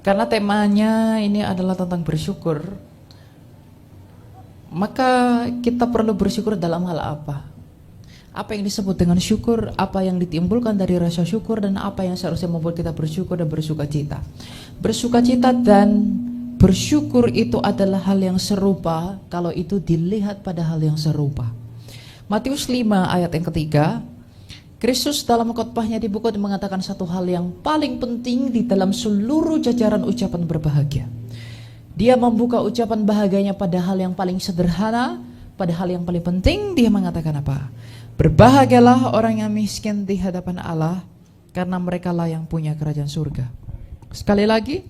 Karena temanya ini adalah tentang bersyukur, maka kita perlu bersyukur dalam hal apa? Apa yang disebut dengan syukur, apa yang ditimbulkan dari rasa syukur, dan apa yang seharusnya membuat kita bersyukur dan bersukacita. Bersukacita dan bersyukur itu adalah hal yang serupa kalau itu dilihat pada hal yang serupa. Matius 5 ayat yang ketiga, Kristus dalam khotbahnya di buku mengatakan satu hal yang paling penting di dalam seluruh jajaran ucapan berbahagia. Dia membuka ucapan bahagianya pada hal yang paling sederhana, pada hal yang paling penting. Dia mengatakan apa? Berbahagialah orang yang miskin di hadapan Allah, karena mereka lah yang punya kerajaan surga. Sekali lagi,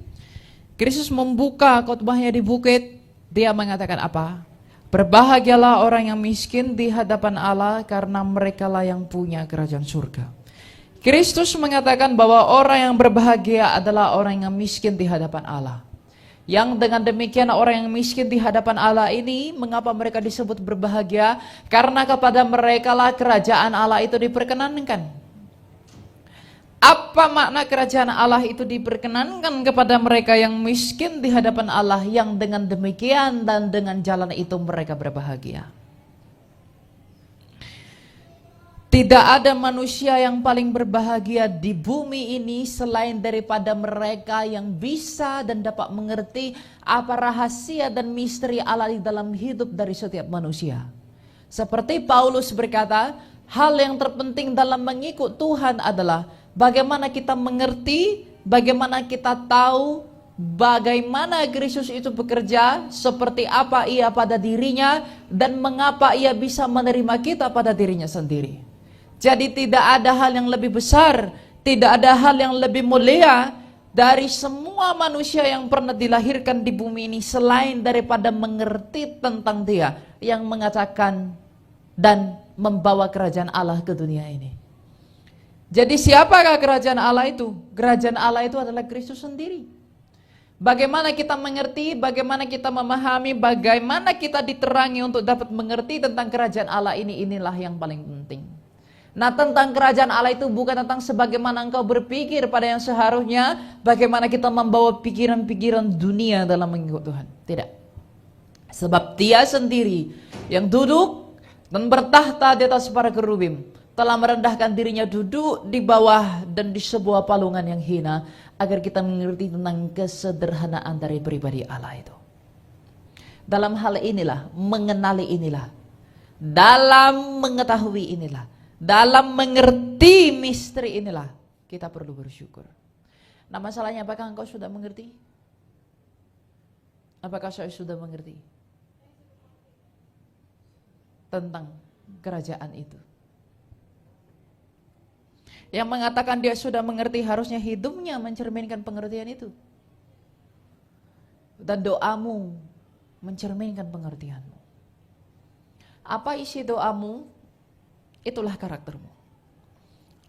Kristus membuka khotbahnya di bukit. Dia mengatakan apa? Berbahagialah orang yang miskin di hadapan Allah, karena mereka lah yang punya kerajaan surga. Kristus mengatakan bahwa orang yang berbahagia adalah orang yang miskin di hadapan Allah. Yang dengan demikian orang yang miskin di hadapan Allah ini, mengapa mereka disebut berbahagia? Karena kepada mereka lah kerajaan Allah itu diperkenankan. Apa makna kerajaan Allah itu diperkenankan kepada mereka yang miskin di hadapan Allah, yang dengan demikian dan dengan jalan itu mereka berbahagia? Tidak ada manusia yang paling berbahagia di bumi ini selain daripada mereka yang bisa dan dapat mengerti apa rahasia dan misteri Allah di dalam hidup dari setiap manusia. Seperti Paulus berkata, hal yang terpenting dalam mengikut Tuhan adalah bagaimana kita mengerti, bagaimana kita tahu, bagaimana Kristus itu bekerja, seperti apa ia pada dirinya, dan mengapa ia bisa menerima kita pada dirinya sendiri. Jadi tidak ada hal yang lebih besar, tidak ada hal yang lebih mulia dari semua manusia yang pernah dilahirkan di bumi ini selain daripada mengerti tentang Dia yang mengatakan dan membawa kerajaan Allah ke dunia ini. Jadi siapakah kerajaan Allah itu? Kerajaan Allah itu adalah Kristus sendiri. Bagaimana kita mengerti, bagaimana kita memahami, bagaimana kita diterangi untuk dapat mengerti tentang kerajaan Allah ini, inilah yang paling penting. Nah, tentang kerajaan Allah itu bukan tentang sebagaimana engkau berpikir pada yang seharusnya, bagaimana kita membawa pikiran-pikiran dunia dalam mengikut Tuhan. Tidak. Sebab Dia sendiri yang duduk dan bertahta di atas para kerubim telah merendahkan dirinya duduk di bawah dan di sebuah palungan yang hina, agar kita mengerti tentang kesederhanaan dari pribadi Allah itu. Dalam hal inilah, mengenali inilah, dalam mengetahui inilah, dalam mengerti misteri inilah, kita perlu bersyukur. Nah, masalahnya apakah engkau sudah mengerti? Apakah saya sudah mengerti tentang kerajaan itu? Yang mengatakan dia sudah mengerti harusnya hidupnya mencerminkan pengertian itu. Dan doamu mencerminkan pengertianmu. Apa isi doamu? Itulah karaktermu.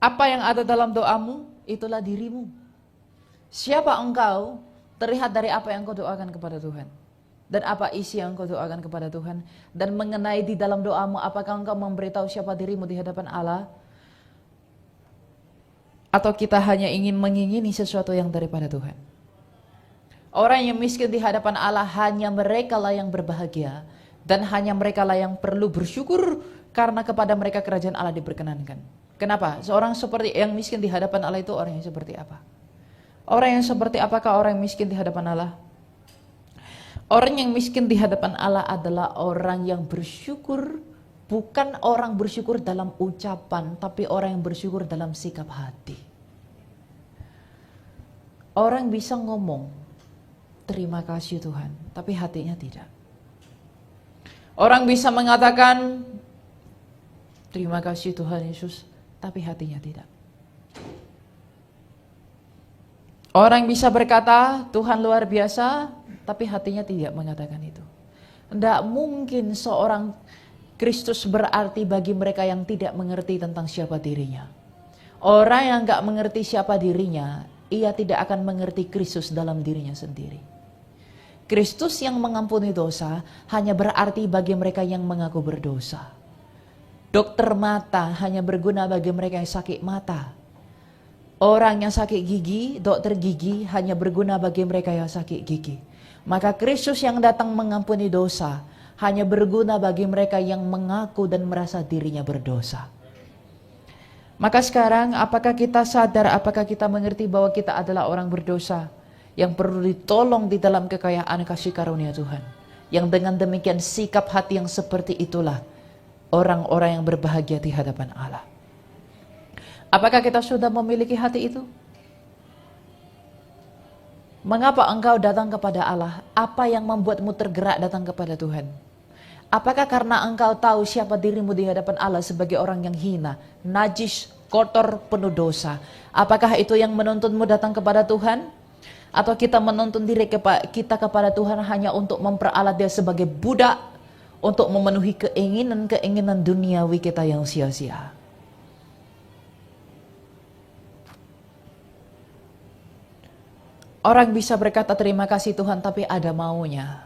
Apa yang ada dalam doamu? Itulah dirimu. Siapa engkau? Terlihat dari apa yang kau doakan kepada Tuhan. Dan apa isi yang kau doakan kepada Tuhan. Dan mengenai di dalam doamu, apakah engkau memberitahu siapa dirimu di hadapan Allah? Atau kita hanya ingin mengingini sesuatu yang daripada Tuhan? Orang yang miskin di hadapan Allah hanya mereka lah yang berbahagia. Dan hanya mereka lah yang perlu bersyukur, karena kepada mereka kerajaan Allah diperkenankan. Kenapa? Seorang seperti yang miskin di hadapan Allah itu orang yang seperti apa? Orang yang seperti apakah orang yang miskin di hadapan Allah? Orang yang miskin di hadapan Allah adalah orang yang bersyukur, bukan orang bersyukur dalam ucapan, tapi orang yang bersyukur dalam sikap hati. Orang bisa ngomong, terima kasih Tuhan, tapi hatinya tidak. Orang bisa mengatakan, terima kasih Tuhan Yesus, tapi hatinya tidak. Orang bisa berkata, Tuhan luar biasa, tapi hatinya tidak mengatakan itu. Tidak mungkin seorang Kristus berarti bagi mereka yang tidak mengerti tentang siapa dirinya. Orang yang gak mengerti siapa dirinya, ia tidak akan mengerti Kristus dalam dirinya sendiri. Kristus yang mengampuni dosa hanya berarti bagi mereka yang mengaku berdosa. Dokter mata hanya berguna bagi mereka yang sakit mata. Orang yang sakit gigi, dokter gigi hanya berguna bagi mereka yang sakit gigi. Maka Kristus yang datang mengampuni dosa hanya berguna bagi mereka yang mengaku dan merasa dirinya berdosa. Maka sekarang apakah kita sadar, apakah kita mengerti bahwa kita adalah orang berdosa yang perlu ditolong di dalam kekayaan kasih karunia Tuhan. Yang dengan demikian sikap hati yang seperti itulah orang-orang yang berbahagia di hadapan Allah. Apakah kita sudah memiliki hati itu? Mengapa engkau datang kepada Allah? Apa yang membuatmu tergerak datang kepada Tuhan? Apakah karena engkau tahu siapa dirimu di hadapan Allah sebagai orang yang hina, najis, kotor, penuh dosa? Apakah itu yang menuntunmu datang kepada Tuhan? Atau kita menuntun diri kita kepada Tuhan hanya untuk memperalat Dia sebagai budak, untuk memenuhi keinginan-keinginan duniawi kita yang sia-sia? Orang bisa berkata terima kasih Tuhan tapi ada maunya.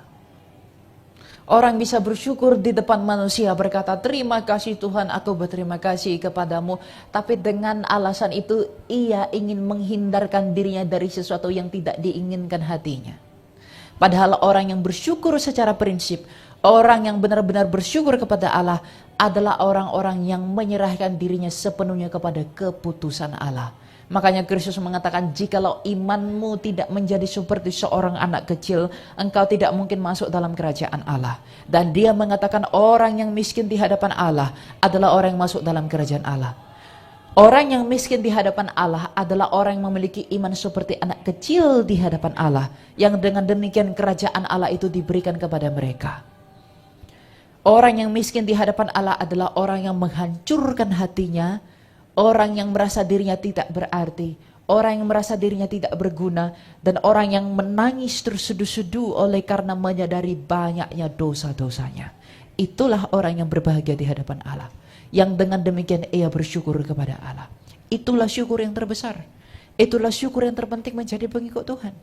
Orang bisa bersyukur di depan manusia berkata terima kasih Tuhan, aku berterima kasih kepadamu. Tapi dengan alasan itu ia ingin menghindarkan dirinya dari sesuatu yang tidak diinginkan hatinya. Padahal orang yang bersyukur secara prinsip, orang yang benar-benar bersyukur kepada Allah adalah orang-orang yang menyerahkan dirinya sepenuhnya kepada keputusan Allah. Makanya Kristus mengatakan, jikalau imanmu tidak menjadi seperti seorang anak kecil, engkau tidak mungkin masuk dalam kerajaan Allah. Dan dia mengatakan orang yang miskin di hadapan Allah adalah orang yang masuk dalam kerajaan Allah. Orang yang miskin di hadapan Allah adalah orang yang memiliki iman seperti anak kecil di hadapan Allah, yang dengan demikian kerajaan Allah itu diberikan kepada mereka. Orang yang miskin di hadapan Allah adalah orang yang menghancurkan hatinya, orang yang merasa dirinya tidak berarti, orang yang merasa dirinya tidak berguna, dan orang yang menangis terseduh-seduh oleh karena menyadari banyaknya dosa-dosanya. Itulah orang yang berbahagia di hadapan Allah, yang dengan demikian ia bersyukur kepada Allah. Itulah syukur yang terbesar. Itulah syukur yang terpenting menjadi pengikut Tuhan.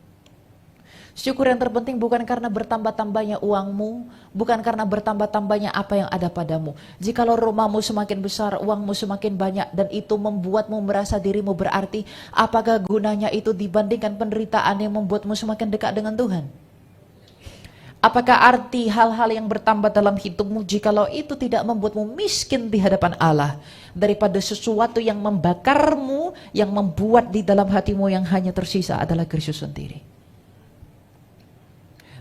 Syukur yang terpenting bukan karena bertambah-tambahnya uangmu, bukan karena bertambah-tambahnya apa yang ada padamu. Jikalau rumahmu semakin besar, uangmu semakin banyak, dan itu membuatmu merasa dirimu berarti, apakah gunanya itu dibandingkan penderitaan yang membuatmu semakin dekat dengan Tuhan? Apakah arti hal-hal yang bertambah dalam hidupmu jikalau itu tidak membuatmu miskin di hadapan Allah, daripada sesuatu yang membakarmu, yang membuat di dalam hatimu yang hanya tersisa adalah Kristus sendiri?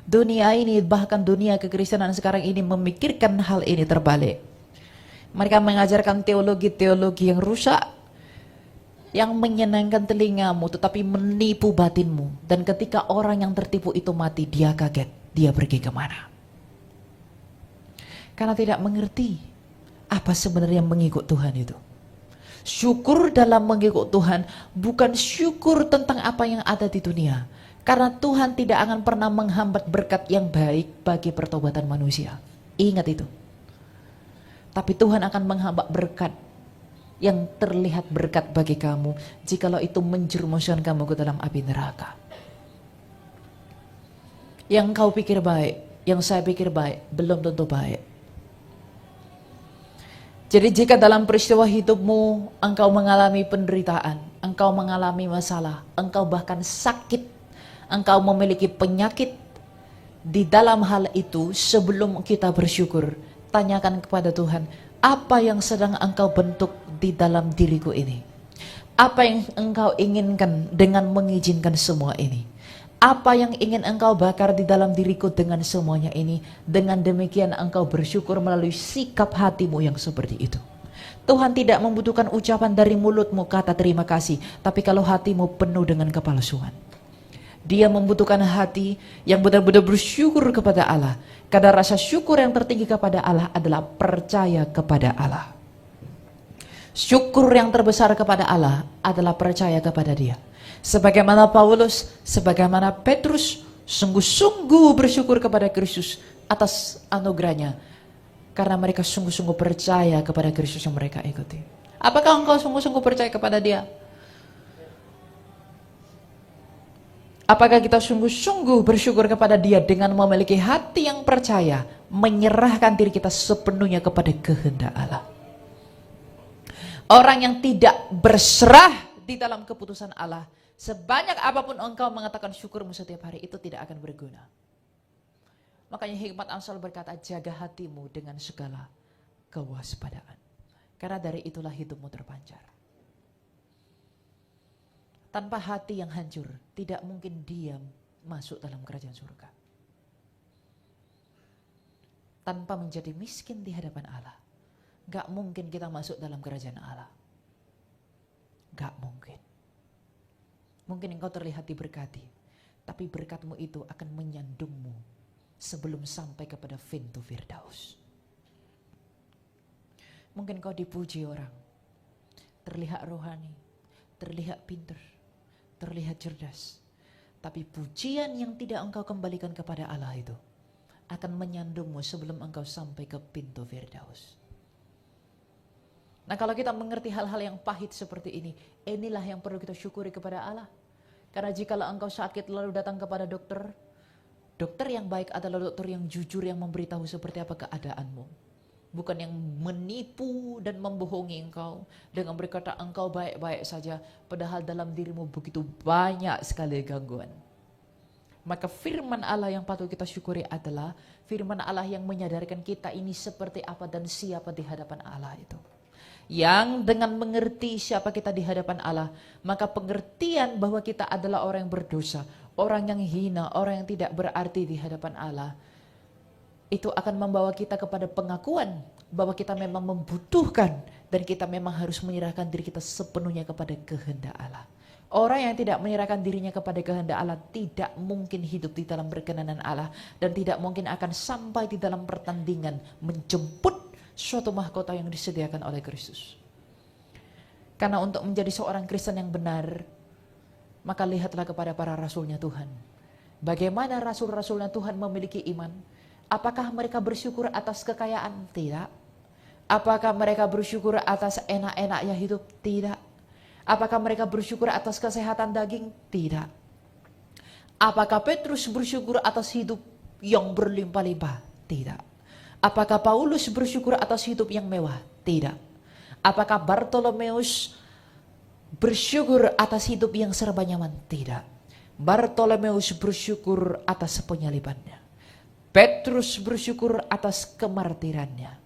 Dunia ini, bahkan dunia kekristenan sekarang ini memikirkan hal ini terbalik. Mereka mengajarkan teologi-teologi yang rusak, yang menyenangkan telingamu tetapi menipu batinmu. Dan ketika orang yang tertipu itu mati, dia kaget, dia pergi kemana? Karena tidak mengerti apa sebenarnya mengikut Tuhan itu. Syukur dalam mengikut Tuhan bukan syukur tentang apa yang ada di dunia. Karena Tuhan tidak akan pernah menghambat berkat yang baik bagi pertobatan manusia. Ingat itu. Tapi Tuhan akan menghambat berkat yang terlihat berkat bagi kamu jikalau itu menjerumuskan kamu ke dalam api neraka. Yang kau pikir baik, yang saya pikir baik, belum tentu baik. Jadi jika dalam peristiwa hidupmu engkau mengalami penderitaan, engkau mengalami masalah, engkau bahkan sakit, engkau memiliki penyakit, di dalam hal itu sebelum kita bersyukur, tanyakan kepada Tuhan, apa yang sedang engkau bentuk di dalam diriku ini? Apa yang engkau inginkan dengan mengizinkan semua ini? Apa yang ingin engkau bakar di dalam diriku dengan semuanya ini? Dengan demikian engkau bersyukur melalui sikap hatimu yang seperti itu. Tuhan tidak membutuhkan ucapan dari mulutmu kata terima kasih, tapi kalau hatimu penuh dengan kepalsuan. Dia membutuhkan hati yang benar-benar bersyukur kepada Allah. Karena rasa syukur yang tertinggi kepada Allah adalah percaya kepada Allah. Syukur yang terbesar kepada Allah adalah percaya kepada Dia. Sebagaimana Paulus, sebagaimana Petrus, sungguh-sungguh bersyukur kepada Kristus atas anugerahnya. Karena mereka sungguh-sungguh percaya kepada Kristus yang mereka ikuti. Apakah engkau sungguh-sungguh percaya kepada Dia? Apakah kita sungguh-sungguh bersyukur kepada Dia dengan memiliki hati yang percaya, menyerahkan diri kita sepenuhnya kepada kehendak Allah? Orang yang tidak berserah di dalam keputusan Allah, sebanyak apapun engkau mengatakan syukurmu setiap hari, itu tidak akan berguna. Makanya hikmat Amsal berkata, jaga hatimu dengan segala kewaspadaan. Karena dari itulah hidupmu terpancar. Tanpa hati yang hancur, tidak mungkin diam masuk dalam kerajaan surga. Tanpa menjadi miskin di hadapan Allah, gak mungkin kita masuk dalam kerajaan Allah. Gak mungkin. Mungkin engkau terlihat diberkati, tapi berkatmu itu akan menyandungmu sebelum sampai kepada pintu Firdaus. Mungkin kau dipuji orang, terlihat rohani, terlihat pintar, terlihat cerdas, tapi pujian yang tidak engkau kembalikan kepada Allah itu akan menyandungmu sebelum engkau sampai ke pintu Firdaus. Nah, kalau kita mengerti hal-hal yang pahit seperti ini, inilah yang perlu kita syukuri kepada Allah. Karena jikalau engkau sakit lalu datang kepada dokter, dokter yang baik adalah dokter yang jujur, yang memberitahu seperti apa keadaanmu. Bukan yang menipu dan membohongi engkau dengan berkata engkau baik-baik saja, padahal dalam dirimu begitu banyak sekali gangguan. Maka firman Allah yang patut kita syukuri adalah firman Allah yang menyadarkan kita ini seperti apa dan siapa di hadapan Allah itu. Yang dengan mengerti siapa kita di hadapan Allah, maka pengertian bahwa kita adalah orang yang berdosa, orang yang hina, orang yang tidak berarti di hadapan Allah, itu akan membawa kita kepada pengakuan bahwa kita memang membutuhkan dan kita memang harus menyerahkan diri kita sepenuhnya kepada kehendak Allah. Orang yang tidak menyerahkan dirinya kepada kehendak Allah tidak mungkin hidup di dalam berkenanan Allah dan tidak mungkin akan sampai di dalam pertandingan menjemput suatu mahkota yang disediakan oleh Kristus. Karena untuk menjadi seorang Kristen yang benar, maka lihatlah kepada para rasulnya Tuhan. Bagaimana rasul-rasulnya Tuhan memiliki iman? Apakah mereka bersyukur atas kekayaan? Tidak. Apakah mereka bersyukur atas enak-enaknya hidup? Tidak. Apakah mereka bersyukur atas kesehatan daging? Tidak. Apakah Petrus bersyukur atas hidup yang berlimpah-limpah? Tidak. Apakah Paulus bersyukur atas hidup yang mewah? Tidak. Apakah Bartolomeus bersyukur atas hidup yang serba nyaman? Tidak. Bartolomeus bersyukur atas penyalibannya. Petrus bersyukur atas kemartirannya.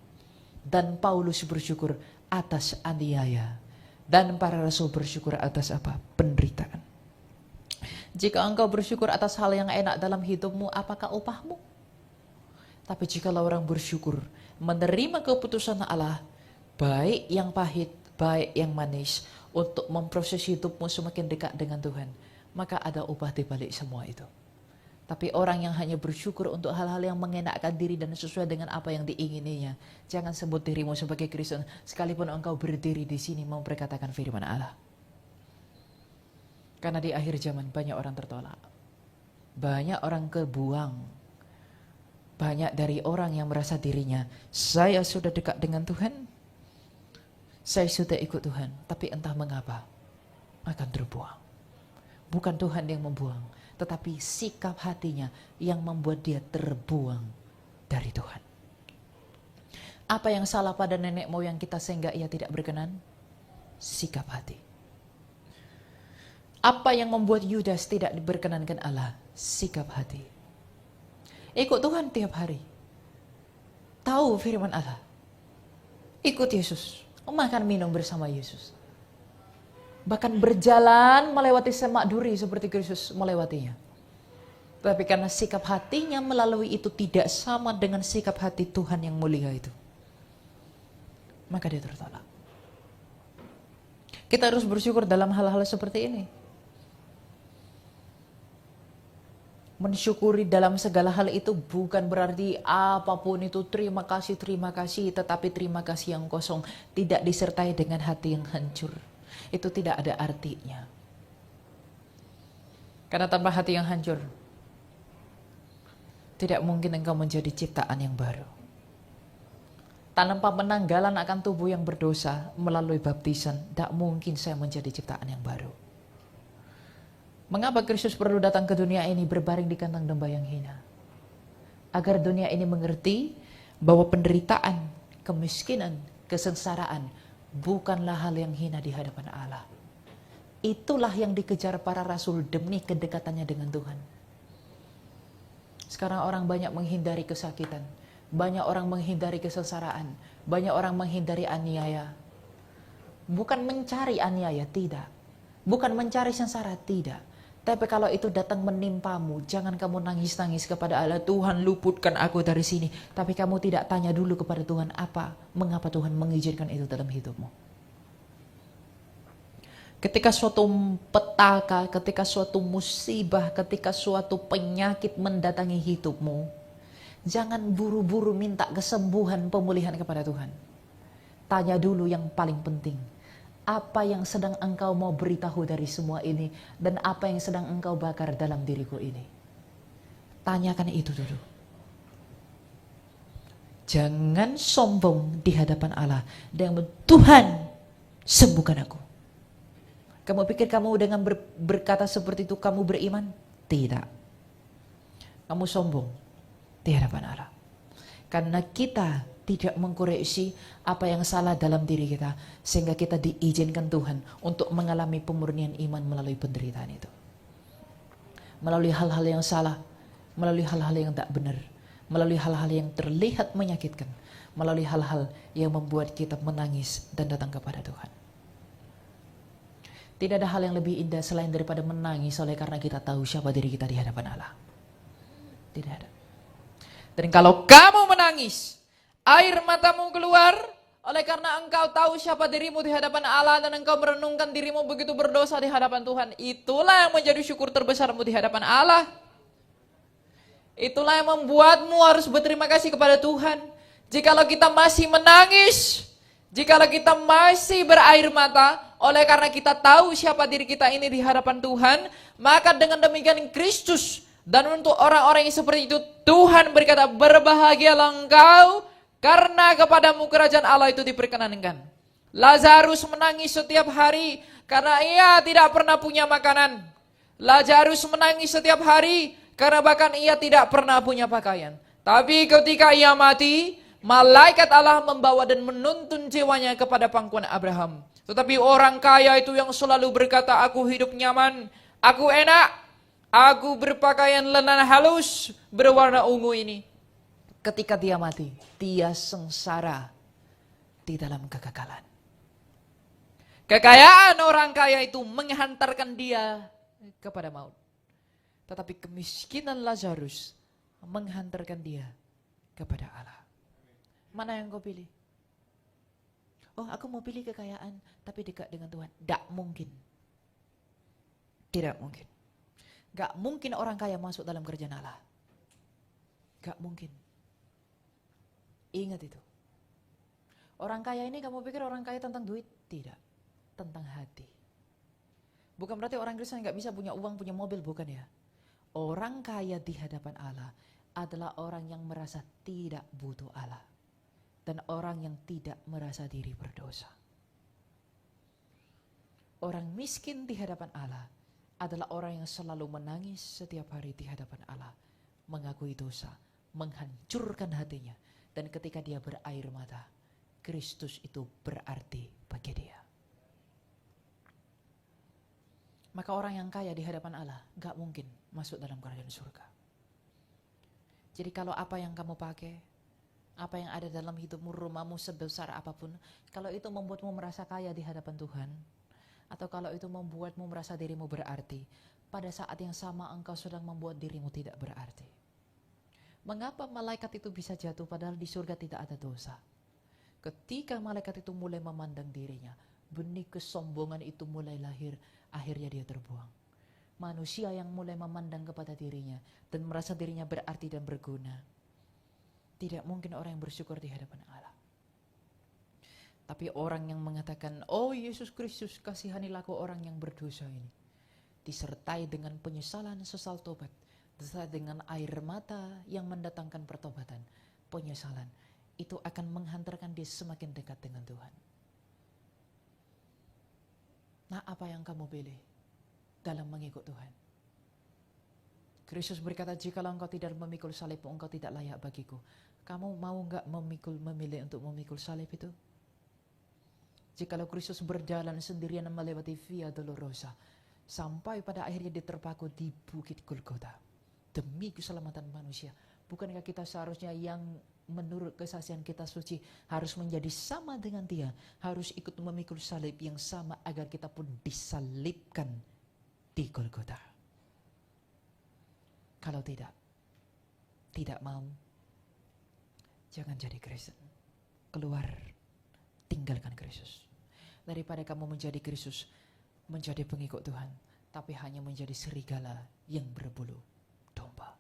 Dan Paulus bersyukur atas aniaya. Dan para rasul bersyukur atas apa? Penderitaan. Jika engkau bersyukur atas hal yang enak dalam hidupmu, apakah upahmu? Tapi jikalau orang bersyukur, menerima keputusan Allah, baik yang pahit, baik yang manis, untuk memproses hidupmu semakin dekat dengan Tuhan, maka ada upah di balik semua itu. Tapi orang yang hanya bersyukur untuk hal-hal yang mengenakkan diri dan sesuai dengan apa yang diingininya, jangan sebut dirimu sebagai Kristen, sekalipun engkau berdiri di sini memperkatakan firman Allah. Karena di akhir zaman banyak orang tertolak, banyak orang kebuang. Banyak dari orang yang merasa dirinya, saya sudah dekat dengan Tuhan, saya sudah ikut Tuhan, tapi entah mengapa akan terbuang. Bukan Tuhan yang membuang, tetapi sikap hatinya yang membuat dia terbuang dari Tuhan. Apa yang salah pada nenek moyang kita sehingga ia tidak berkenan? Sikap hati. Apa yang membuat Yudas tidak diberkenankan Allah? Sikap hati. Ikut Tuhan tiap hari. Tahu firman Allah. Ikut Yesus. Makan minum bersama Yesus. Bahkan berjalan melewati semak duri seperti Kristus melewatinya. Tapi karena sikap hatinya melalui itu tidak sama dengan sikap hati Tuhan yang mulia itu, maka dia tertolak. Kita harus bersyukur dalam hal-hal seperti ini. Mensyukuri dalam segala hal itu bukan berarti apapun itu terima kasih, tetapi terima kasih yang kosong, tidak disertai dengan hati yang hancur. Itu tidak ada artinya. Karena tanpa hati yang hancur, tidak mungkin engkau menjadi ciptaan yang baru. Tanpa penanggalan akan tubuh yang berdosa melalui baptisan, tidak mungkin saya menjadi ciptaan yang baru. Mengapa Kristus perlu datang ke dunia ini berbaring di kandang domba yang hina? Agar dunia ini mengerti bahwa penderitaan, kemiskinan, kesengsaraan bukanlah hal yang hina di hadapan Allah. Itulah yang dikejar para rasul demi kedekatannya dengan Tuhan. Sekarang orang banyak menghindari kesakitan, banyak orang menghindari kesengsaraan, banyak orang menghindari aniaya. Bukan mencari aniaya, tidak. Bukan mencari sengsara, tidak. Tapi kalau itu datang menimpamu, jangan kamu nangis-nangis kepada Allah, Tuhan luputkan aku dari sini. Tapi kamu tidak tanya dulu kepada Tuhan, mengapa Tuhan mengizinkan itu dalam hidupmu. Ketika suatu petaka, ketika suatu musibah, ketika suatu penyakit mendatangi hidupmu, jangan buru-buru minta kesembuhan, pemulihan kepada Tuhan. Tanya dulu yang paling penting. Apa yang sedang engkau mau beritahu dari semua ini, dan apa yang sedang engkau bakar dalam diriku ini. Tanyakan itu dulu. Jangan sombong di hadapan Allah. Dan Tuhan, sembuhkan aku. Kamu pikir kamu dengan berkata seperti itu kamu beriman? Tidak. Kamu sombong di hadapan Allah. Karena kita tidak mengkoreksi apa yang salah dalam diri kita, sehingga kita diizinkan Tuhan untuk mengalami pemurnian iman melalui penderitaan itu. Melalui hal-hal yang salah, melalui hal-hal yang tak benar, melalui hal-hal yang terlihat menyakitkan, melalui hal-hal yang membuat kita menangis dan datang kepada Tuhan. Tidak ada hal yang lebih indah selain daripada menangis oleh karena kita tahu siapa diri kita di hadapan Allah. Tidak ada. Dan kalau kamu menangis, air matamu keluar oleh karena engkau tahu siapa dirimu di hadapan Allah dan engkau merenungkan dirimu begitu berdosa di hadapan Tuhan, itulah yang menjadi syukur terbesarmu di hadapan Allah. Itulah yang membuatmu harus berterima kasih kepada Tuhan. Jikalau kita masih menangis, jikalau kita masih berair mata, oleh karena kita tahu siapa diri kita ini di hadapan Tuhan, maka dengan demikian Kristus, dan untuk orang-orang yang seperti itu Tuhan berkata, berbahagialah engkau karena kepadamu kerajaan Allah itu diperkenankan. Lazarus menangis setiap hari karena ia tidak pernah punya makanan. Lazarus menangis setiap hari karena bahkan ia tidak pernah punya pakaian. Tapi ketika ia mati, malaikat Allah membawa dan menuntun jiwanya kepada pangkuan Abraham. Tetapi orang kaya itu yang selalu berkata, aku hidup nyaman, aku enak, aku berpakaian lenan halus berwarna ungu ini. Ketika dia mati, dia sengsara di dalam kegagalan. Kekayaan orang kaya itu menghantarkan dia kepada maut. Tetapi kemiskinan Lazarus menghantarkan dia kepada Allah. Mana yang kau pilih? Oh, aku mau pilih kekayaan tapi dekat dengan Tuhan. Tidak mungkin. Tidak mungkin. Gak mungkin orang kaya masuk dalam kerajaan Allah. Gak mungkin. Ingat itu. Orang kaya ini kamu pikir orang kaya tentang duit? Tidak. Tentang hati. Bukan berarti orang Kristen gak bisa punya uang, punya mobil, bukan ya. Orang kaya di hadapan Allah adalah orang yang merasa tidak butuh Allah. Dan orang yang tidak merasa diri berdosa. Orang miskin di hadapan Allah adalah orang yang selalu menangis setiap hari di hadapan Allah. Mengakui dosa, menghancurkan hatinya. Dan ketika dia berair mata, Kristus itu berarti bagi dia. Maka orang yang kaya di hadapan Allah gak mungkin masuk dalam kerajaan surga. Jadi kalau apa yang kamu pakai, apa yang ada dalam hidupmu, rumahmu sebesar apapun, kalau itu membuatmu merasa kaya di hadapan Tuhan, atau kalau itu membuatmu merasa dirimu berarti, pada saat yang sama engkau sedang membuat dirimu tidak berarti. Mengapa malaikat itu bisa jatuh padahal di surga tidak ada dosa? Ketika malaikat itu mulai memandang dirinya, benih kesombongan itu mulai lahir, akhirnya dia terbuang. Manusia yang mulai memandang kepada dirinya dan merasa dirinya berarti dan berguna, tidak mungkin orang yang bersyukur di hadapan Allah. Tapi orang yang mengatakan, oh Yesus Kristus kasihanilah aku orang yang berdosa ini, disertai dengan penyesalan sesal tobat, disertai dengan air mata yang mendatangkan pertobatan, penyesalan, itu akan menghantarkan dia semakin dekat dengan Tuhan. Nah, apa yang kamu pilih dalam mengikut Tuhan? Kristus berkata, jikalau engkau tidak memikul salibmu, engkau tidak layak bagiku. Kamu mau gak memilih untuk memikul salib itu? Jikalau Kristus berjalan sendirian melewati Via Dolorosa, sampai pada akhirnya dia terpaku di Bukit Golgota demi keselamatan manusia, bukankah kita seharusnya yang menurut kesaksian kita suci harus menjadi sama dengan dia, harus ikut memikul salib yang sama agar kita pun disalibkan di Golgota? Kalau tidak mau, jangan jadi Kristen. Keluar, tinggalkan Kristus. Daripada kamu menjadi Kristus, menjadi pengikut Tuhan, tapi hanya menjadi serigala yang berbulu domba.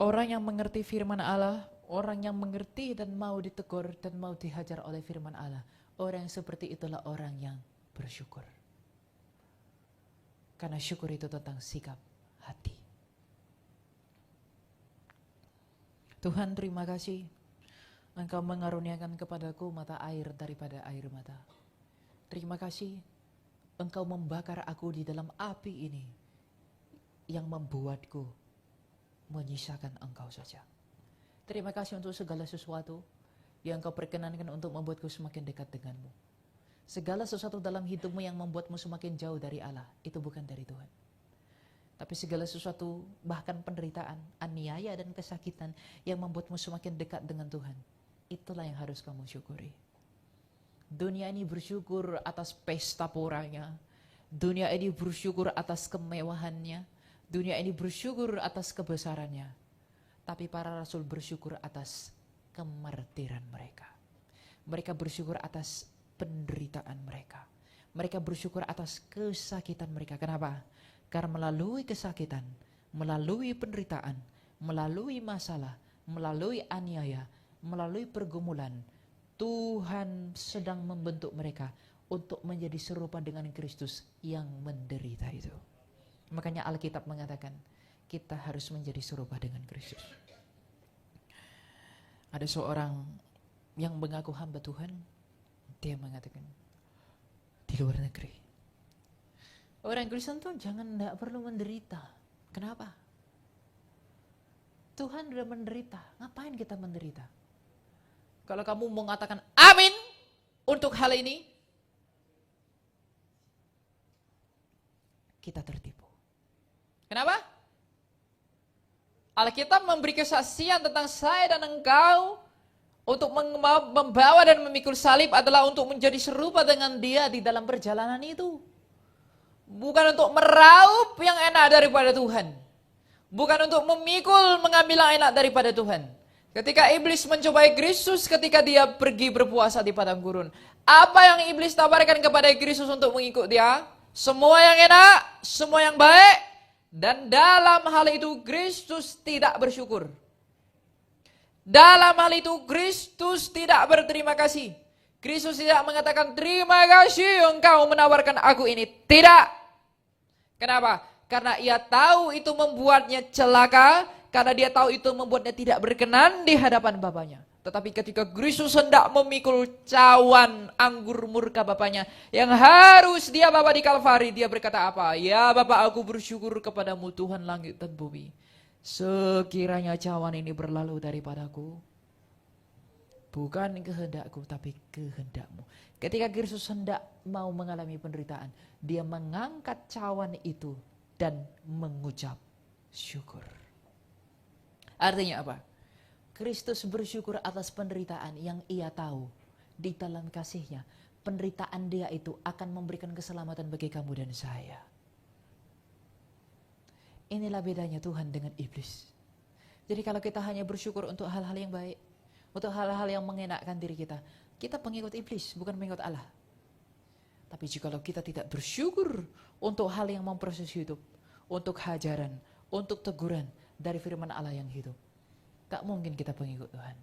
Orang yang mengerti firman Allah, orang yang mengerti dan mau ditegur dan mau dihajar oleh firman Allah, orang yang seperti itulah orang yang bersyukur. Karena syukur itu tentang sikap hati. Tuhan, terima kasih Engkau mengaruniakan kepadaku mata air daripada air mata. Terima kasih Engkau membakar aku di dalam api ini yang membuatku menyisakan Engkau saja. Terima kasih untuk segala sesuatu yang Engkau perkenankan untuk membuatku semakin dekat denganmu. Segala sesuatu dalam hidupmu yang membuatmu semakin jauh dari Allah, itu bukan dari Tuhan. Tapi segala sesuatu, bahkan penderitaan, aniaya dan kesakitan yang membuatmu semakin dekat dengan Tuhan, itulah yang harus kamu syukuri. Dunia ini bersyukur atas pesta poranya. Dunia ini bersyukur atas kemewahannya. Dunia ini bersyukur atas kebesarannya. Tapi para rasul bersyukur atas kemartiran mereka. Mereka bersyukur atas penderitaan mereka. Mereka bersyukur atas kesakitan mereka. Kenapa? Karena melalui kesakitan, melalui penderitaan, melalui masalah, melalui aniaya, melalui pergumulan, Tuhan sedang membentuk mereka untuk menjadi serupa dengan Kristus yang menderita itu. Makanya Alkitab mengatakan kita harus menjadi serupa dengan Kristus. Ada seorang yang mengaku hamba Tuhan, dia mengatakan di luar negeri, orang Kristen tuh tidak perlu menderita. Kenapa? Tuhan sudah menderita, ngapain kita menderita? Kalau kamu mengatakan amin untuk hal ini, kita tertipu. Kenapa? Alkitab memberi kesaksian tentang saya dan engkau untuk membawa dan memikul salib adalah untuk menjadi serupa dengan dia di dalam perjalanan itu. Bukan untuk meraup yang enak daripada Tuhan. Bukan untuk memikul, mengambil yang enak daripada Tuhan. Ketika iblis mencobai Kristus ketika dia pergi berpuasa di padang gurun, apa yang iblis tawarkan kepada Kristus untuk mengikut dia? Semua yang enak, semua yang baik, dan dalam hal itu Kristus tidak bersyukur. Dalam hal itu Kristus tidak berterima kasih. Kristus tidak mengatakan terima kasih engkau menawarkan aku ini. Tidak. Kenapa? Karena ia tahu itu membuatnya celaka. Karena dia tahu itu membuatnya tidak berkenan di hadapan Bapanya. Tetapi ketika Kristus hendak memikul cawan anggur murka Bapanya yang harus dia bawa di Kalvari, dia berkata apa? Ya Bapa, aku bersyukur kepadamu Tuhan langit dan bumi. Sekiranya cawan ini berlalu daripadaku, bukan kehendakku tapi kehendakmu. Ketika Kristus hendak mau mengalami penderitaan, dia mengangkat cawan itu dan mengucap syukur. Artinya apa? Kristus bersyukur atas penderitaan yang ia tahu di dalam kasihnya. Penderitaan dia itu akan memberikan keselamatan bagi kamu dan saya. Inilah bedanya Tuhan dengan iblis. Jadi kalau kita hanya bersyukur untuk hal-hal yang baik, untuk hal-hal yang mengenakkan diri kita, kita pengikut iblis, bukan pengikut Allah. Tapi jikalau kita tidak bersyukur untuk hal yang memproses hidup, untuk hajaran, untuk teguran dari firman Allah yang hidup, tak mungkin kita pengikut Tuhan.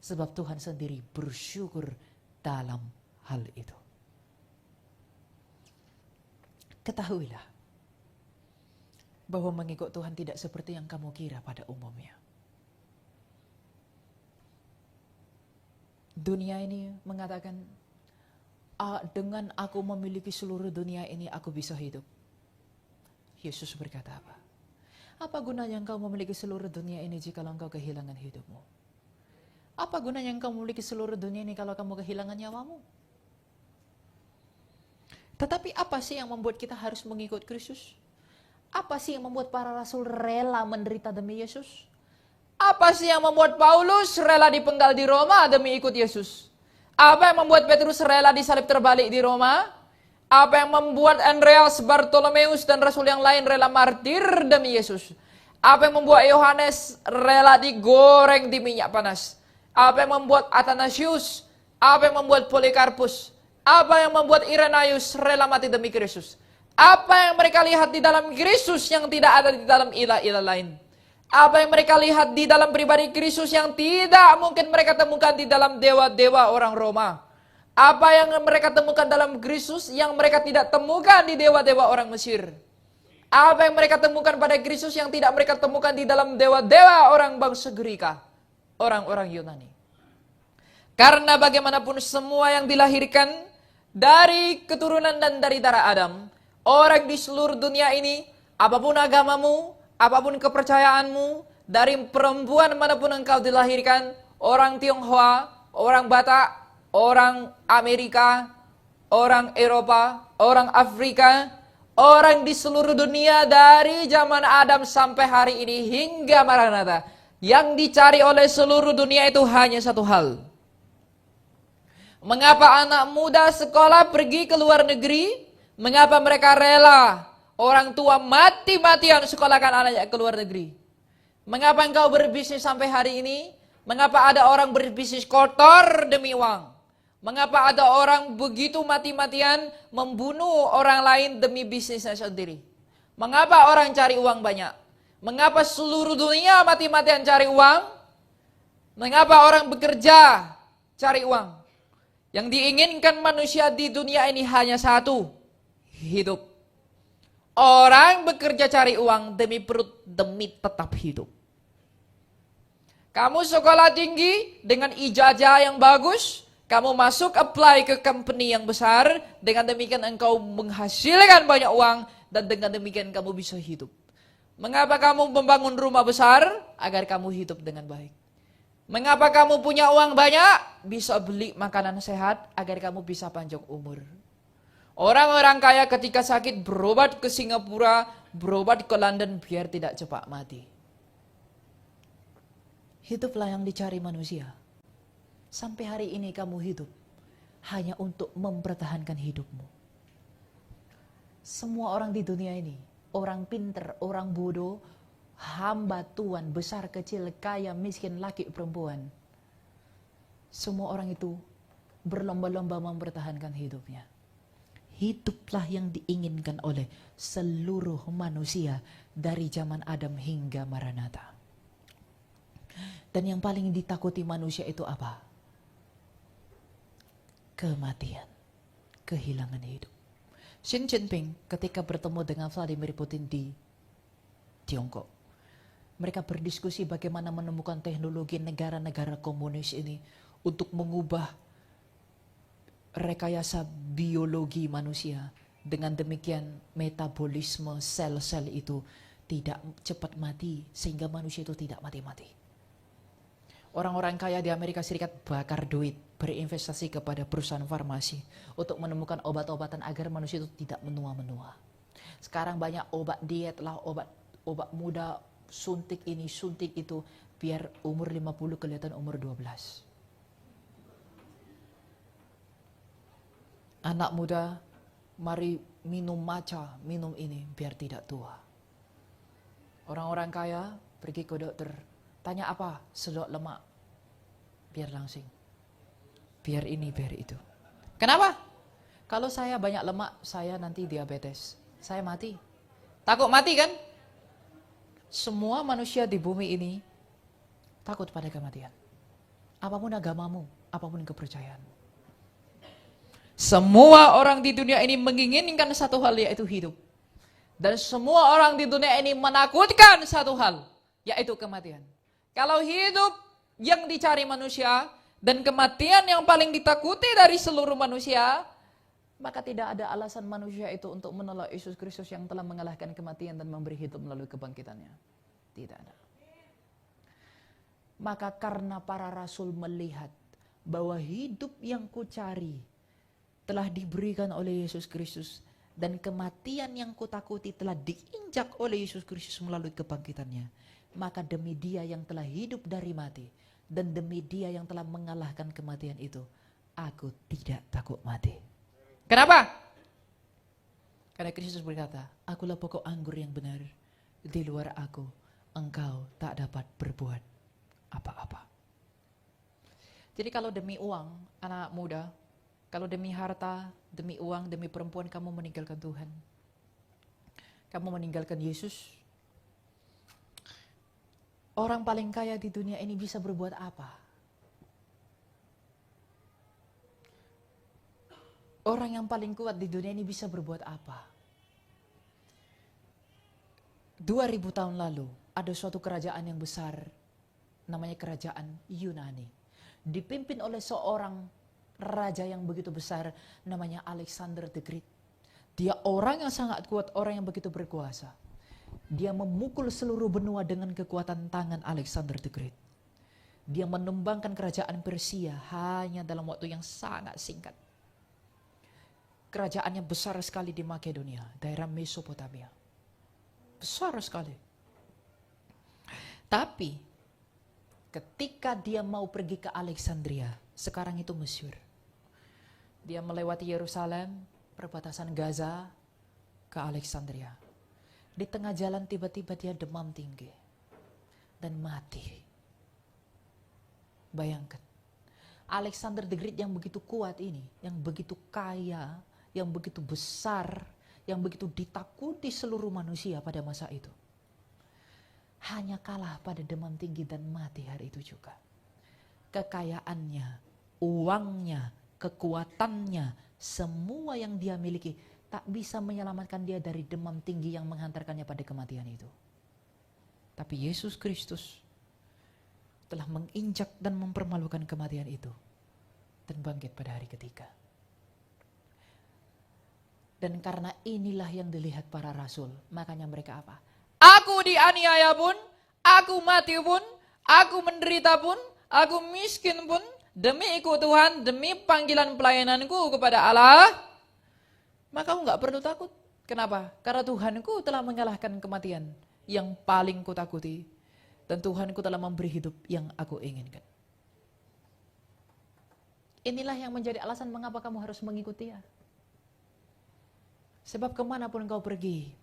Sebab Tuhan sendiri bersyukur dalam hal itu. Ketahuilah bahwa mengikut Tuhan tidak seperti yang kamu kira pada umumnya. Dunia ini mengatakan, dengan aku memiliki seluruh dunia ini aku bisa hidup. Yesus berkata apa? Apa gunanya engkau memiliki seluruh dunia ini jika engkau kehilangan hidupmu? Apa gunanya engkau memiliki seluruh dunia ini kalau kamu kehilangan nyawamu? Tetapi apa sih yang membuat kita harus mengikut Kristus? Apa sih yang membuat para rasul rela menderita demi Yesus? Apa sih yang membuat Paulus rela dipenggal di Roma demi ikut Yesus? Apa yang membuat Petrus rela disalib terbalik di Roma? Apa yang membuat Andreas, Bartolomeus, dan rasul yang lain rela martir demi Yesus? Apa yang membuat Yohanes rela digoreng di minyak panas? Apa yang membuat Athanasius? Apa yang membuat Polikarpus? Apa yang membuat Irenaeus rela mati demi Kristus? Apa yang mereka lihat di dalam Kristus yang tidak ada di dalam ilah-ilah lain? Apa yang mereka lihat di dalam pribadi Kristus yang tidak mungkin mereka temukan di dalam dewa-dewa orang Roma? Apa yang mereka temukan dalam Kristus yang mereka tidak temukan di dewa-dewa orang Mesir? Apa yang mereka temukan pada Kristus yang tidak mereka temukan di dalam dewa-dewa orang bangsa Gerika, orang-orang Yunani? Karena bagaimanapun semua yang dilahirkan dari keturunan dan dari darah Adam, orang di seluruh dunia ini, apapun agamamu, apapun kepercayaanmu, dari perempuan manapun engkau dilahirkan, orang Tionghoa, orang Batak, orang Amerika, orang Eropa, orang Afrika, orang di seluruh dunia dari zaman Adam sampai hari ini hingga Maranatha, yang dicari oleh seluruh dunia itu hanya satu hal. Mengapa anak muda sekolah pergi ke luar negeri? Mengapa mereka rela orang tua mati-matian sekolahkan anaknya ke luar negeri? Mengapa engkau berbisnis sampai hari ini? Mengapa ada orang berbisnis kotor demi uang? Mengapa ada orang begitu mati-matian membunuh orang lain demi bisnisnya sendiri? Mengapa orang cari uang banyak? Mengapa seluruh dunia mati-matian cari uang? Mengapa orang bekerja cari uang? Yang diinginkan manusia di dunia ini hanya satu, hidup. Orang bekerja cari uang demi perut, demi tetap hidup. Kamu sekolah tinggi dengan ijazah yang bagus, kamu masuk apply ke company yang besar, dengan demikian engkau menghasilkan banyak uang, dan dengan demikian kamu bisa hidup. Mengapa kamu membangun rumah besar? Agar kamu hidup dengan baik. Mengapa kamu punya uang banyak? Bisa beli makanan sehat agar kamu bisa panjang umur. Orang-orang kaya ketika sakit berobat ke Singapura, berobat ke London biar tidak cepat mati. Hiduplah yang dicari manusia. Sampai hari ini kamu hidup hanya untuk mempertahankan hidupmu. Semua orang di dunia ini, orang pinter, orang bodoh, hamba Tuhan, besar kecil, kaya, miskin, laki, perempuan. Semua orang itu berlomba-lomba mempertahankan hidupnya. Hiduplah yang diinginkan oleh seluruh manusia dari zaman Adam hingga Maranatha. Dan yang paling ditakuti manusia itu apa? Kematian, kehilangan hidup. Xi Jinping ketika bertemu dengan Vladimir Putin di Tiongkok, mereka berdiskusi bagaimana menemukan teknologi negara-negara komunis ini untuk mengubah rekayasa biologi manusia. Dengan demikian metabolisme sel-sel itu tidak cepat mati sehingga manusia itu tidak mati-mati. Orang-orang kaya di Amerika Serikat bakar duit, berinvestasi kepada perusahaan farmasi untuk menemukan obat-obatan agar manusia itu tidak menua-menua. Sekarang banyak obat diet lah, obat muda, suntik ini, suntik itu, biar umur 50 kelihatan umur 12. Anak muda, mari minum matcha, minum ini, biar tidak tua. Orang-orang kaya pergi ke dokter, tanya apa? Sedot lemak, biar langsing. Biar ini, biar itu. Kenapa? Kalau saya banyak lemak, saya nanti diabetes. Saya mati. Takut mati kan? Semua manusia di bumi ini takut pada kematian. Apapun agamamu, apapun kepercayaanmu. Semua orang di dunia ini menginginkan satu hal, yaitu hidup. Dan semua orang di dunia ini menakutkan satu hal, yaitu kematian. Kalau hidup yang dicari manusia dan kematian yang paling ditakuti dari seluruh manusia, maka tidak ada alasan manusia itu untuk menolak Yesus Kristus yang telah mengalahkan kematian dan memberi hidup melalui kebangkitannya. Tidak ada. Maka karena para rasul melihat bahwa hidup yang kucari telah diberikan oleh Yesus Kristus, dan kematian yang kutakuti telah diinjak oleh Yesus Kristus melalui kebangkitannya, maka demi Dia yang telah hidup dari mati, dan demi Dia yang telah mengalahkan kematian itu, aku tidak takut mati. Kenapa? Karena Kristus berkata, akulah pokok anggur yang benar, di luar aku engkau tak dapat berbuat apa-apa. Jadi kalau demi uang, anak muda, kalau demi harta, demi uang, demi perempuan kamu meninggalkan Tuhan, kamu meninggalkan Yesus, orang paling kaya di dunia ini bisa berbuat apa? Orang yang paling kuat di dunia ini bisa berbuat apa? 2000 tahun lalu ada suatu kerajaan yang besar, namanya kerajaan Yunani, dipimpin oleh seorang raja yang begitu besar, namanya Alexander the Great. Dia orang yang sangat kuat, orang yang begitu berkuasa. Dia memukul seluruh benua dengan kekuatan tangan Alexander the Great. Dia menumbangkan kerajaan Persia hanya dalam waktu yang sangat singkat. Kerajaannya besar sekali di Makedonia, daerah Mesopotamia. Besar sekali. Tapi ketika dia mau pergi ke Alexandria, sekarang itu Mesir, dia melewati Yerusalem, perbatasan Gaza, ke Alexandria. Di tengah jalan tiba-tiba dia demam tinggi dan mati. Bayangkan, Alexander the Great yang begitu kuat ini, yang begitu kaya, yang begitu besar, yang begitu ditakuti seluruh manusia pada masa itu, hanya kalah pada demam tinggi dan mati hari itu juga. Kekayaannya, uangnya, kekuatannya, semua yang dia miliki tak bisa menyelamatkan dia dari demam tinggi yang menghantarkannya pada kematian itu. Tapi Yesus Kristus telah menginjak dan mempermalukan kematian itu dan bangkit pada hari ketiga. Dan karena inilah yang dilihat para rasul, makanya mereka apa? Aku dianiaya pun, aku mati pun, aku menderita pun, aku miskin pun, demi ikut Tuhan, demi panggilan pelayananku kepada Allah, maka aku gak perlu takut. Kenapa? Karena Tuhanku telah mengalahkan kematian yang paling kutakuti, dan Tuhanku telah memberi hidup yang aku inginkan. Inilah yang menjadi alasan mengapa kamu harus mengikuti Dia. Sebab kemanapun kau pergi,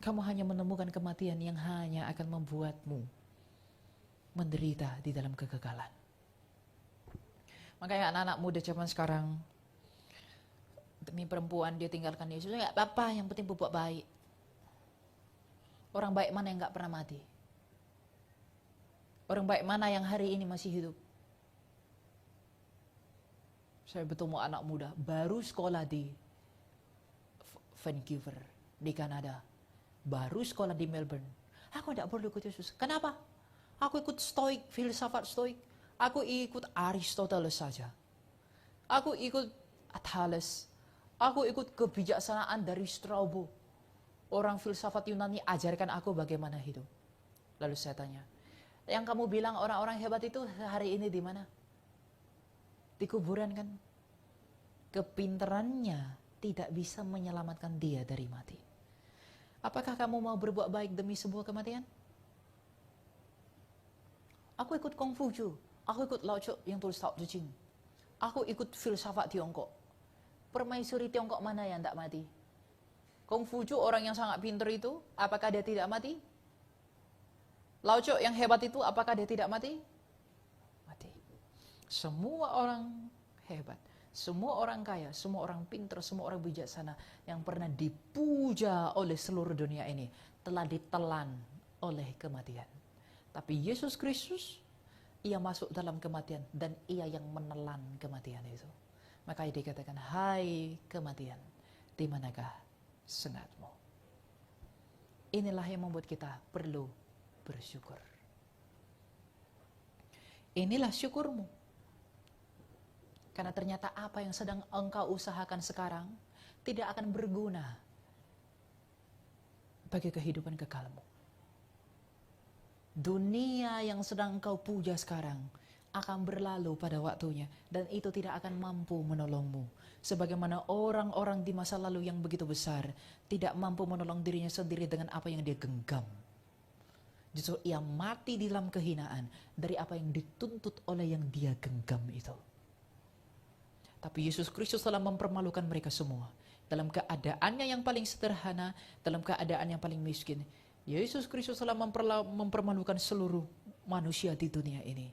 kamu hanya menemukan kematian yang hanya akan membuatmu menderita di dalam kegagalan. Makanya anak-anak muda zaman sekarang, demi perempuan dia tinggalkan Yesus, gak apa-apa, yang penting berbuat baik. Orang baik mana yang gak pernah mati? Orang baik mana yang hari ini masih hidup? Saya bertemu anak muda, baru sekolah di Vancouver, di Kanada. Baru sekolah di Melbourne. Aku tidak perlu ikut Yesus. Kenapa? Aku ikut Stoik, filsafat Stoik. Aku ikut Aristoteles saja. Aku ikut Thales. Aku ikut kebijaksanaan dari Strabo. Orang filsafat Yunani ajarkan aku bagaimana hidup. Lalu saya tanya, yang kamu bilang orang-orang hebat itu hari ini di mana? Di kuburan kan? Kepintarannya tidak bisa menyelamatkan dia dari mati. Apakah kamu mau berbuat baik demi sebuah kematian? Aku ikut Kongfucu, aku ikut Lao Tzu yang tulis Tao Te Ching. Aku ikut filsafat Tiongkok. Permaisuri Tiongkok mana yang tak mati? Kongfucu orang yang sangat pintar itu, apakah dia tidak mati? Lao Tzu yang hebat itu, apakah dia tidak mati? Mati. Semua orang hebat, semua orang kaya, semua orang pintar, semua orang bijaksana yang pernah dipuja oleh seluruh dunia ini telah ditelan oleh kematian. Tapi Yesus Kristus, ia masuk dalam kematian dan ia yang menelan kematian itu. Makanya dikatakan, hai kematian, di manakah sengatmu? Inilah yang membuat kita perlu bersyukur. Inilah syukurmu. Karena ternyata apa yang sedang engkau usahakan sekarang tidak akan berguna bagi kehidupan kekalmu. Dunia yang sedang engkau puja sekarang akan berlalu pada waktunya, dan itu tidak akan mampu menolongmu. Sebagaimana orang-orang di masa lalu yang begitu besar tidak mampu menolong dirinya sendiri dengan apa yang dia genggam. Justru ia mati di dalam kehinaan dari apa yang dituntut oleh yang dia genggam itu. Tapi Yesus Kristus telah mempermalukan mereka semua. Dalam keadaannya yang paling sederhana, dalam keadaan yang paling miskin, Yesus Kristus telah mempermalukan seluruh manusia di dunia ini.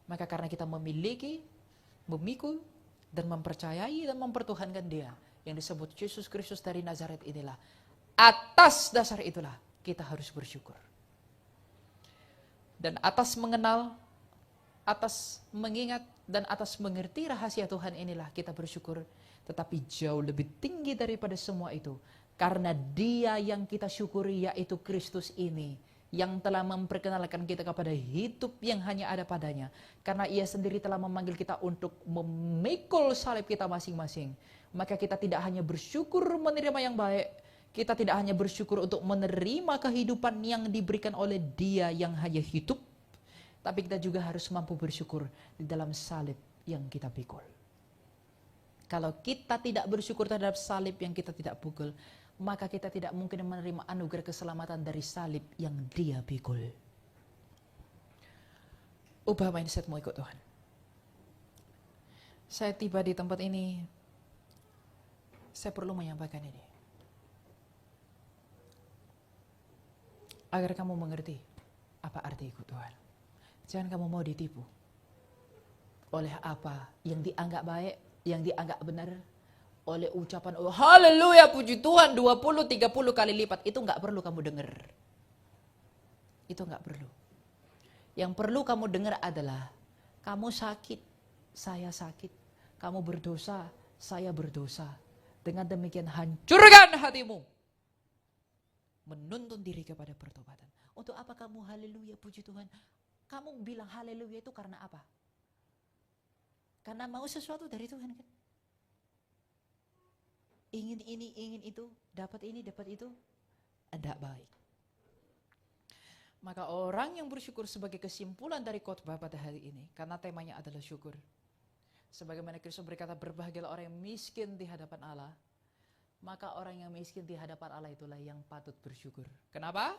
Maka karena kita memiliki, memikul, dan mempercayai dan mempertuhankan Dia yang disebut Yesus Kristus dari Nazaret inilah, atas dasar itulah kita harus bersyukur. Dan atas mengenal, atas mengingat, dan atas mengerti rahasia Tuhan inilah kita bersyukur. Tetapi jauh lebih tinggi daripada semua itu, karena Dia yang kita syukuri, yaitu Kristus ini, yang telah memperkenalkan kita kepada hidup yang hanya ada padanya. Karena Ia sendiri telah memanggil kita untuk memikul salib kita masing-masing. Maka kita tidak hanya bersyukur menerima yang baik, kita tidak hanya bersyukur untuk menerima kehidupan yang diberikan oleh Dia yang hanya hidup, tapi kita juga harus mampu bersyukur di dalam salib yang kita pikul. Kalau kita tidak bersyukur terhadap salib yang kita tidak pikul, maka kita tidak mungkin menerima anugerah keselamatan dari salib yang Dia pikul. Ubah mindsetmu ikut Tuhan. Saya tiba di tempat ini, saya perlu menyampaikan ini. Agar kamu mengerti apa arti ikut Tuhan. Jangan kamu mau ditipu oleh apa yang dianggap baik, yang dianggap benar, oleh ucapan oh haleluya puji Tuhan 20-30 kali lipat. Itu gak perlu kamu dengar. Itu gak perlu. Yang perlu kamu dengar adalah kamu sakit, saya sakit. Kamu berdosa, saya berdosa. Dengan demikian hancurkan hatimu, menuntun diri kepada pertobatan. Untuk apa kamu haleluya puji Tuhan? Kamu bilang haleluya itu karena apa? Karena mau sesuatu dari Tuhan kan? Ingin ini, ingin itu, dapat ini, dapat itu, tidak baik. Maka orang yang bersyukur sebagai kesimpulan dari khotbah pada hari ini, karena temanya adalah syukur. Sebagaimana Kristus berkata, berbahagialah orang yang miskin di hadapan Allah, maka orang yang miskin di hadapan Allah itulah yang patut bersyukur. Kenapa?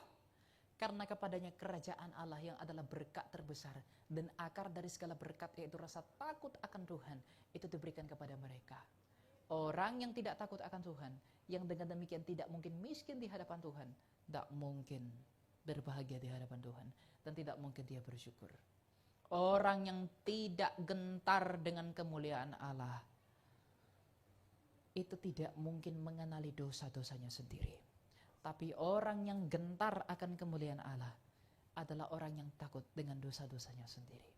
Karena kepadanya kerajaan Allah yang adalah berkat terbesar, dan akar dari segala berkat yaitu rasa takut akan Tuhan, itu diberikan kepada mereka. Orang yang tidak takut akan Tuhan, yang dengan demikian tidak mungkin miskin di hadapan Tuhan, tidak mungkin berbahagia di hadapan Tuhan, dan tidak mungkin dia bersyukur. Orang yang tidak gentar dengan kemuliaan Allah, itu tidak mungkin mengenali dosa-dosanya sendiri. Tapi orang yang gentar akan kemuliaan Allah adalah orang yang takut dengan dosa-dosanya sendiri.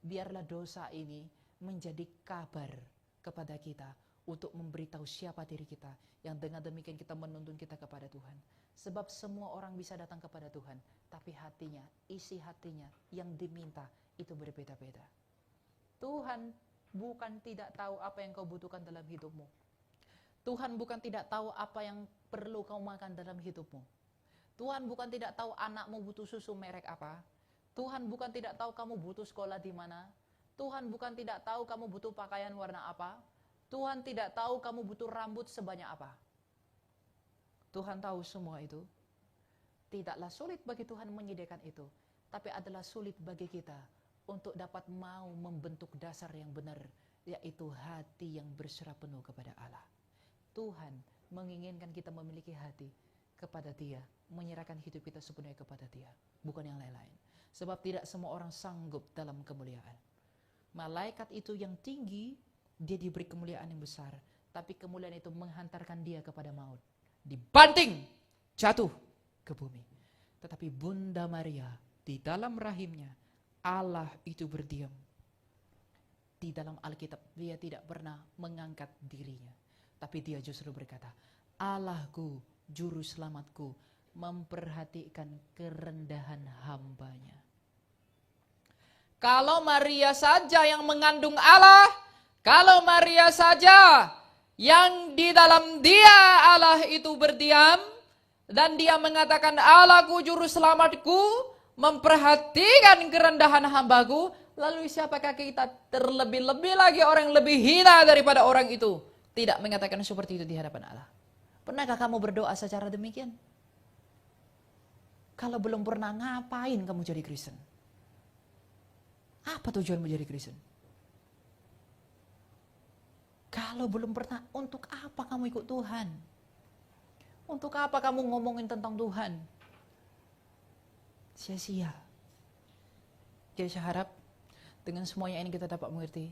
Biarlah dosa ini menjadi kabar kepada kita untuk memberitahu siapa diri kita, yang dengan demikian kita menuntun kita kepada Tuhan. Sebab semua orang bisa datang kepada Tuhan, tapi hatinya, isi hatinya yang diminta itu berbeda-beda. Tuhan bukan tidak tahu apa yang kau butuhkan dalam hidupmu. Tuhan bukan tidak tahu apa yang perlu kau makan dalam hidupmu. Tuhan bukan tidak tahu anakmu butuh susu merek apa. Tuhan bukan tidak tahu kamu butuh sekolah di mana. Tuhan bukan tidak tahu kamu butuh pakaian warna apa. Tuhan tidak tahu kamu butuh rambut sebanyak apa. Tuhan tahu semua itu. Tidaklah sulit bagi Tuhan menyediakan itu, tapi adalah sulit bagi kita untuk dapat mau membentuk dasar yang benar, yaitu hati yang berserah penuh kepada Allah. Tuhan menginginkan kita memiliki hati kepada Dia, menyerahkan hidup kita sepenuhnya kepada Dia, bukan yang lain-lain. Sebab tidak semua orang sanggup dalam kemuliaan. Malaikat itu yang tinggi, dia diberi kemuliaan yang besar, tapi kemuliaan itu menghantarkan dia kepada maut, dibanting, jatuh ke bumi. Tetapi Bunda Maria, di dalam rahimnya Allah itu berdiam. Di dalam Alkitab dia tidak pernah mengangkat dirinya, tapi dia justru berkata, Allahku, juru selamatku, memperhatikan kerendahan hambanya. Kalau Maria saja yang mengandung Allah, kalau Maria saja yang di dalam dia Allah itu berdiam, dan dia mengatakan Allahku juru selamatku, memperhatikan kerendahan hambaku, lalu siapakah kita terlebih-lebih lagi orang yang lebih hina daripada orang itu tidak mengatakan seperti itu di hadapan Allah. Pernahkah kamu berdoa secara demikian? Kalau belum pernah, ngapain kamu jadi Kristen? Apa tujuanmu jadi Kristen? Kalau belum pernah, untuk apa kamu ikut Tuhan? Untuk apa kamu ngomongin tentang Tuhan? Sia-sia. Jadi saya harap dengan semuanya ini kita dapat mengerti.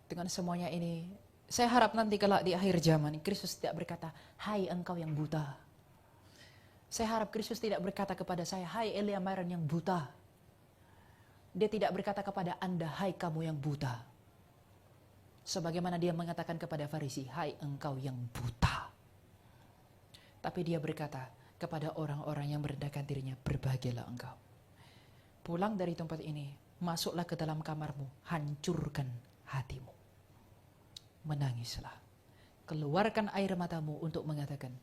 Dengan semuanya ini, saya harap nanti kalau di akhir zaman, Kristus tidak berkata, hai engkau yang buta. Saya harap Kristus tidak berkata kepada saya, hai Elia Myron yang buta. Dia tidak berkata kepada Anda, hai kamu yang buta. Sebagaimana dia mengatakan kepada Farisi, hai engkau yang buta. Tapi dia berkata kepada orang-orang yang merendahkan dirinya, berbahagialah engkau. Pulang dari tempat ini, masuklah ke dalam kamarmu, hancurkan hatimu. Menangislah. Keluarkan air matamu untuk mengatakan,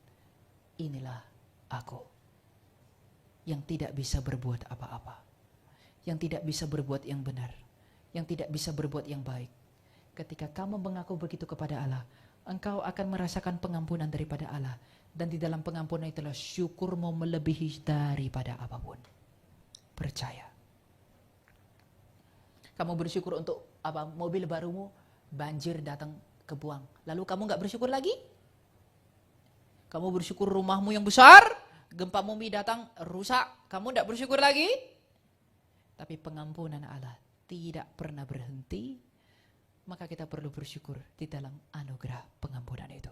inilah aku. Yang tidak bisa berbuat apa-apa. Yang tidak bisa berbuat yang benar. Yang tidak bisa berbuat yang baik. Ketika kamu mengaku begitu kepada Allah, engkau akan merasakan pengampunan daripada Allah. Dan di dalam pengampunan itulah syukurmu melebihi daripada apapun. Percaya. Kamu bersyukur untuk apa? Mobil barumu, banjir datang kebuang. Lalu kamu gak bersyukur lagi? Kamu bersyukur rumahmu yang besar, gempa bumi datang rusak. Kamu gak bersyukur lagi? Tapi pengampunan Allah tidak pernah berhenti. Maka kita perlu bersyukur di dalam anugerah pengampunan itu.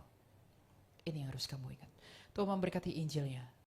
Ini yang harus kamu ingat. Tuhan memberkati Injilnya.